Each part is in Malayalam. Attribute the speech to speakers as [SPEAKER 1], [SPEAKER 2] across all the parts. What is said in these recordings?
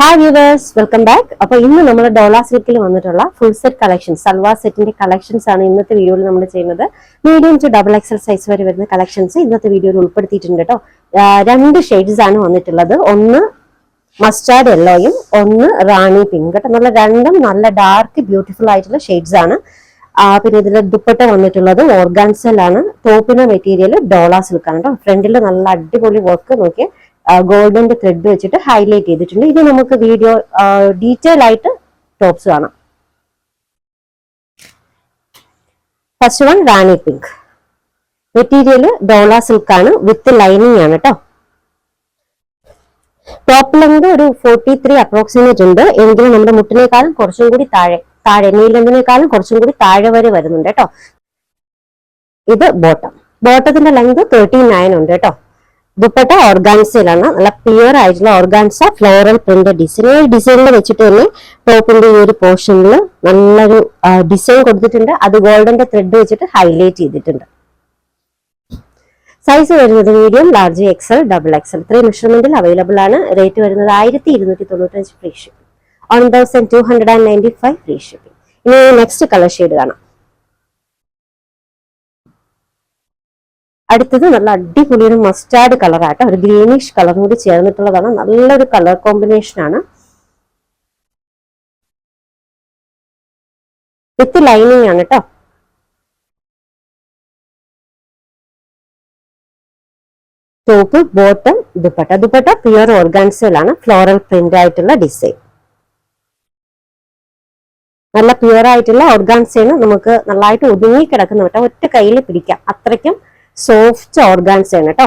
[SPEAKER 1] Hi viewers, welcome back. അപ്പോൾ ഇന്ന് നമ്മൾ ഡോള സിൽക്കിൽ വന്നിട്ടുള്ള ഫുൾ സെറ്റ് കളക്ഷൻസ് സൽവാർ സെറ്റിന്റെ കളക്ഷൻസ് ആണ് ഇന്നത്തെ വീഡിയോയിൽ നമ്മൾ ചെയ്യുന്നത്. Medium to double XL size വരെ വരുന്ന കളക്ഷൻസ് ഇന്നത്തെ വീഡിയോയിൽ ഉൾപ്പെടുത്തിയിട്ടുണ്ട് കേട്ടോ. രണ്ട് ഷെയ്ഡ്സ് ആണ് വന്നിട്ടുള്ളത്. ഒന്ന് മസ്റ്റാർഡ് യെല്ലോയും ഒന്ന് റാണി പിങ്ക് കേട്ടോ. രണ്ടും നല്ല ഡാർക്ക് ബ്യൂട്ടിഫുൾ ആയിട്ടുള്ള ഷെയ്ഡ്സ് ആണ്. പിന്നെ ഇതിൽ ദുപ്പട്ട വന്നിട്ടുള്ളത് ഓർഗാൻസലാണ്. ടോപ്പിന്റെ മെറ്റീരിയൽ ഡോള സിൽക്ക് ആണ് കേട്ടോ. ഫ്രണ്ടിൽ നല്ല അടിപൊളി വർക്ക് നോക്കിയേ, ഗോൾഡന്റെ ത്രെഡ് വെച്ചിട്ട് ഹൈലൈറ്റ് ചെയ്തിട്ടുണ്ട്. ഇത് നമുക്ക് വീഡിയോ ഡീറ്റെയിൽ ആയിട്ട് ടോപ്സ് കാണാം. ഫസ്റ്റ് വൺ റാണി പിങ്ക്, മെറ്റീരിയൽ ഡോള സിൽക്ക് ആണ്, വിത്ത് ലൈനിങ് ആണ് കേട്ടോ. ടോപ്പ് ലെങ്ത് ഒരു 43 അപ്രോക്സിമേറ്റ് ഉണ്ട്, എങ്കിലും നമ്മുടെ മുട്ടിനേക്കാളും കുറച്ചും കൂടി താഴെ നീ ലെങ്തിനേക്കാളും കുറച്ചും കൂടി താഴെ വരെ വരുന്നുണ്ട് കേട്ടോ. ഇത് ബോട്ടത്തിന്റെ ലെങ്ത് 39 ഉണ്ട് കേട്ടോ. ദുപ്പട്ട ഓർഗാൻസയിലാണ്, നല്ല പ്യുവർ ആയിട്ടുള്ള ഓർഗാൻസ ഫ്ലോറൽ പ്രിന്റ് ഡിസൈൻ. ഈ ഡിസൈനിൽ വെച്ചിട്ട് തന്നെ ടോപ്പിന്റെ ഈ ഒരു പോർഷനിൽ നല്ലൊരു ഡിസൈൻ കൊടുത്തിട്ടുണ്ട്. അത് ഗോൾഡന്റെ ത്രെഡ് വെച്ചിട്ട് ഹൈലൈറ്റ് ചെയ്തിട്ടുണ്ട്. സൈസ് വരുന്നത് medium, large, XL, double XL 3 മെഷർമെന്റിൽ അവൈലബിൾ ആണ്. റേറ്റ് വരുന്നത് 1295 ഫ്രീ ഷിപ്പിംഗ്, 1295 ഫ്രീ ഷിപ്പിംഗ്. ഇനി നെക്സ്റ്റ് കളർ ഷെയ്ഡ് കാണാം. അടുത്തത് നല്ല അടിപൊളി ഒരു മസ്റ്റാർഡ് കളർ ആട്ടോ, ഒരു ഗ്രീനിഷ് കളറും കൂടി ചേർന്നിട്ടുള്ളതാണ്. നല്ലൊരു കളർ കോമ്പിനേഷൻ ആണ്, വിത്ത് ലൈനിങ് ആണ് കേട്ടോ. ടോപ്പ്, ബോട്ടം, ദുപ്പട്ട പ്യുവർ ഓർഗാൻസയിലാണ്, ഫ്ലോറൽ പ്രിന്റ് ആയിട്ടുള്ള ഡിസൈൻ. നല്ല പ്യുവർ ആയിട്ടുള്ള ഓർഗാൻസയാണ്, നമുക്ക് നല്ലതായിട്ട് ഒതുങ്ങി കിടക്കുന്ന കേട്ടോ, ഒറ്റ കയ്യിൽ പിടിക്കാം, അത്രയ്ക്കും സോഫ്റ്റ് ഓർഗാൻസ് ആണ് കേട്ടോ.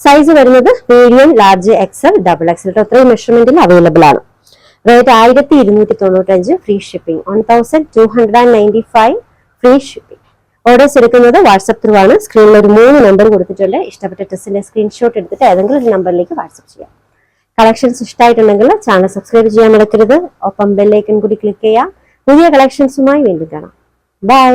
[SPEAKER 1] സൈസ് വരുന്നത് medium, large, XL, double XL 3 മെഷർമെന്റിൽ അവൈലബിൾ ആണ്. Rate 1295 free shipping, 1295 free shipping. Orders എടുക്കുന്നത് വാട്സ്ആപ്പ് ത്രൂ ആണ്. സ്ക്രീനിൽ ഒരു 3 നമ്പർ കൊടുത്തിട്ടുണ്ട്. ഇഷ്ടപ്പെട്ട ഡ്രസ്സിന്റെ സ്ക്രീൻഷോട്ട് എടുത്തിട്ട് ഏതെങ്കിലും ഒരു നമ്പറിലേക്ക് വാട്സ്ആപ്പ് ചെയ്യാം. കളക്ഷൻസ് ഇഷ്ടമായിട്ടുണ്ടെങ്കിൽ ചാനൽ സബ്സ്ക്രൈബ് ചെയ്യാൻ മറക്കരുത്. ഒപ്പം ബെൽ ഐക്കൺ കൂടി ക്ലിക്ക് ചെയ്യാം. പുതിയ കളക്ഷൻസുമായി വീണ്ടും കാണാം. ബൈ.